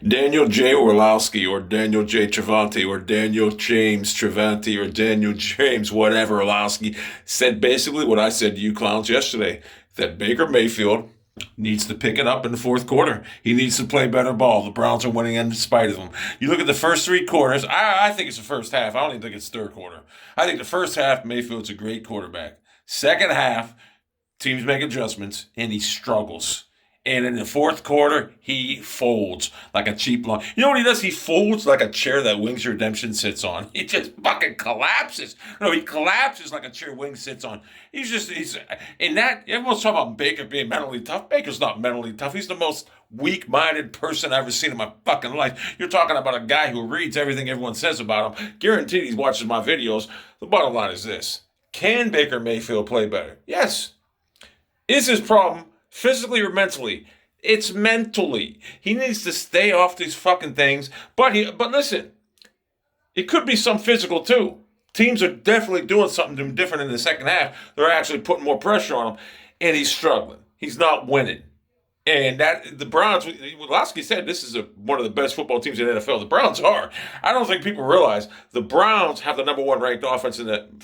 Daniel J. Orlowski or Daniel J. Travanti or Daniel James Travanti or Daniel James whatever Orlowski said basically what I said to you clowns yesterday, that Baker Mayfield needs to pick it up in the fourth quarter. He needs to play better ball. The Browns are winning in spite of him. You look at the first three quarters. I think it's the first half. I don't even think it's third quarter. I think the first half, Mayfield's a great quarterback. Second half, teams make adjustments, and he struggles. And in the fourth quarter, he folds like a cheap lawn. You know what he does? He folds like a chair that Wings Redemption sits on. He just fucking collapses. No, he collapses like a chair Wings sits on. He's in that, everyone's talking about Baker being mentally tough. Baker's not mentally tough. He's the most weak-minded person I've ever seen in my fucking life. You're talking about a guy who reads everything everyone says about him. Guaranteed he's watching my videos. The bottom line is this. Can Baker Mayfield play better? Yes. Is his problem physically or mentally? It's mentally. He needs to stay off these fucking things. But listen, it could be some physical too. Teams are definitely doing something different in the second half. They're actually putting more pressure on him, and he's struggling. He's not winning. And that the Browns, Lasky said, this is one of the best football teams in the NFL. The Browns are. I don't think people realize the Browns have the number one ranked offense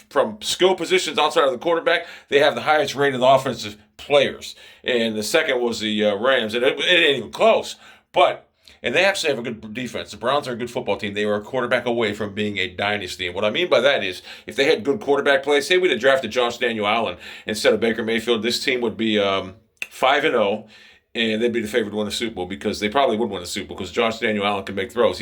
from skill positions outside of the quarterback. They have the highest rated offensive players, and the second was the Rams, and it ain't even close. And they actually have a good defense. The Browns are a good football team. They are a quarterback away from being a dynasty. And what I mean by that is, if they had good quarterback play, say we'd have drafted Josh Daniel Allen instead of Baker Mayfield, this team would be 5-0. And they'd be the favorite to win the Super Bowl because they probably would win the Super Bowl because Josh Daniel Allen can make throws.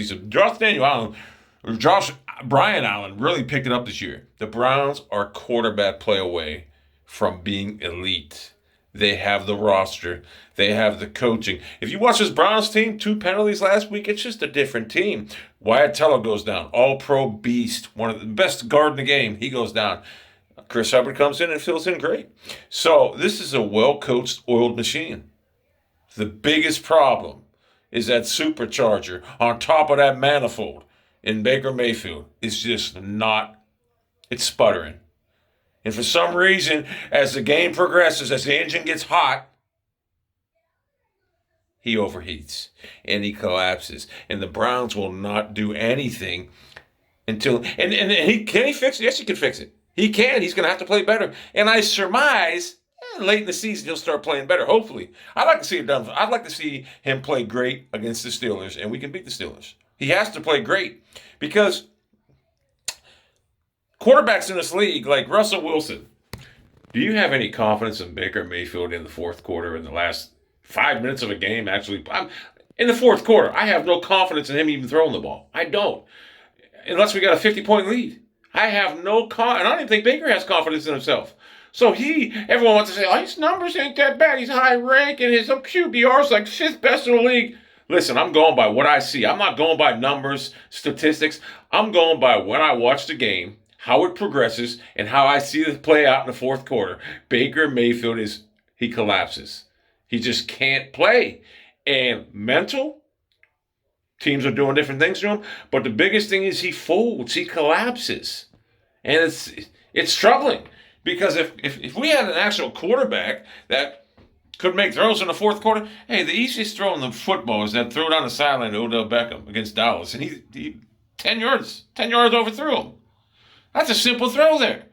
Brian Allen really picked it up this year. The Browns are quarterback play away from being elite. They have the roster. They have the coaching. If you watch this Browns team, 2 penalties last week, it's just a different team. Wyatt Teller goes down. All-pro beast. One of the best guard in the game. He goes down. Chris Hubbard comes in and fills in great. So this is a well-coached, oiled machine. The biggest problem is that supercharger on top of that manifold in Baker Mayfield is just not, it's sputtering. And for some reason, as the game progresses, as the engine gets hot, he overheats and he collapses. And the Browns will not do anything until, and can he fix it? Yes, he can fix it. He can. He's going to have to play better. And I surmise late in the season, he'll start playing better, hopefully. I'd like to see it done. I'd like to see him play great against the Steelers, and we can beat the Steelers. He has to play great because quarterbacks in this league, like Russell Wilson, do you have any confidence in Baker Mayfield in the fourth quarter, in the last 5 minutes of a game? Actually, in the fourth quarter, I have no confidence in him even throwing the ball. I don't. Unless we got a 50-point lead. I have no confidence. And I don't even think Baker has confidence in himself. So everyone wants to say, oh, his numbers ain't that bad. He's high rank and his QBR is like 5th best in the league. Listen, I'm going by what I see. I'm not going by numbers, statistics. I'm going by when I watch the game, how it progresses, and how I see it play out in the fourth quarter. Baker Mayfield he collapses. He just can't play. And mental, teams are doing different things to him. But the biggest thing is he folds. He collapses. And it's troubling. Because if we had an actual quarterback that could make throws in the fourth quarter, hey, the easiest throw in the football is that throw down the sideline to Odell Beckham against Dallas, and he 10 yards overthrew him. That's a simple throw there.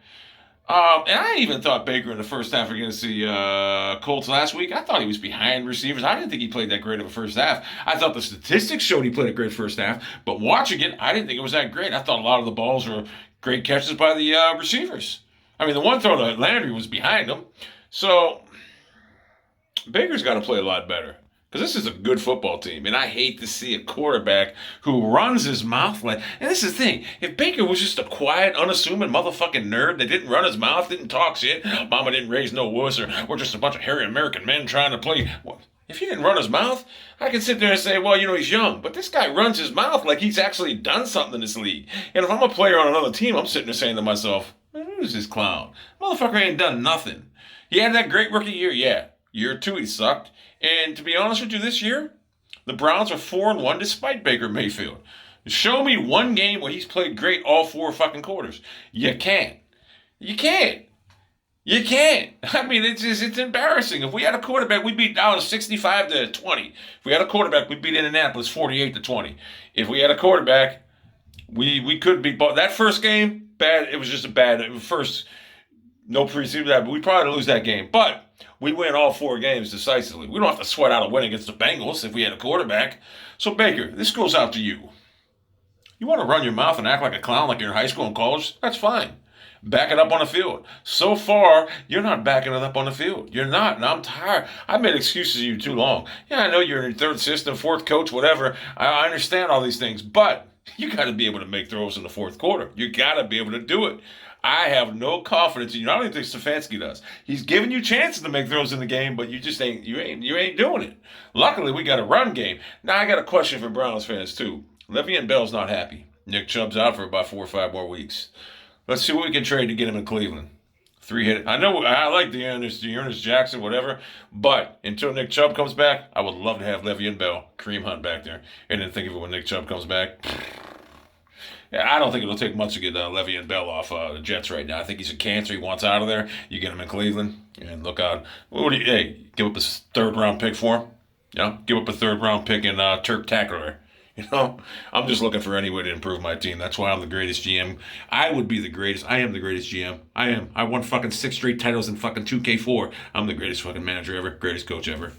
And I even thought Baker in the first half against the Colts last week, I thought he was behind receivers. I didn't think he played that great of a first half. I thought the statistics showed he played a great first half, but watching it, I didn't think it was that great. I thought a lot of the balls were great catches by the receivers. I mean, the one throw to Landry was behind him. So, Baker's got to play a lot better. Because this is a good football team. And I hate to see a quarterback who runs his mouth like... And this is the thing. If Baker was just a quiet, unassuming motherfucking nerd that didn't run his mouth, didn't talk shit, mama didn't raise no wuss, or we're just a bunch of hairy American men trying to play... Well, if he didn't run his mouth, I can sit there and say, well, he's young. But this guy runs his mouth like he's actually done something in this league. And if I'm a player on another team, I'm sitting there saying to myself... Who's this clown? Motherfucker ain't done nothing. He had that great rookie year, yeah. Year 2, he sucked. And to be honest with you, this year, the Browns are 4-1 despite Baker Mayfield. Show me one game where he's played great all 4 fucking quarters. You can't. You can't. You can't. I mean, it's embarrassing. If we had a quarterback, we beat Dallas 65-20. If we had a quarterback, we beat Indianapolis 48-20. If we had a quarterback, we could beat that first game. Bad. It was just a bad first. No preseason that, but we probably lose that game. But we win all 4 games decisively. We don't have to sweat out a win against the Bengals if we had a quarterback. So Baker, this goes out to you. You want to run your mouth and act like a clown like you're in high school and college? That's fine. Back it up on the field. So far, you're not backing it up on the field. You're not, and I'm tired. I've made excuses to you too long. Yeah, I know you're in your third system, fourth coach, whatever. I understand all these things, but you got to be able to make throws in the fourth quarter. You got to be able to do it. I have no confidence in you. I don't think Stefanski does. He's giving you chances to make throws in the game, but you just ain't doing it. Luckily, we got a run game. Now I got a question for Browns fans too. Le'Veon Bell's not happy. Nick Chubb's out for about 4 or 5 more weeks. Let's see what we can trade to get him in Cleveland. 3-hit. I know I like the Ernest Jackson, whatever, but until Nick Chubb comes back, I would love to have Le'Veon Bell, Kareem Hunt back there, and then think of it when Nick Chubb comes back. Yeah, I don't think it'll take much to get Le'Veon Bell off the Jets right now. I think he's a cancer. He wants out of there. You get him in Cleveland, and look out. Hey, give up a 3rd-round pick for him? Give up a 3rd-round pick in Turk Tackler. I'm just looking for any way to improve my team. That's why I'm the greatest GM. I would be the greatest. I am the greatest GM. I am. I won fucking 6 straight titles in fucking 2K4. I'm the greatest fucking manager ever. Greatest coach ever.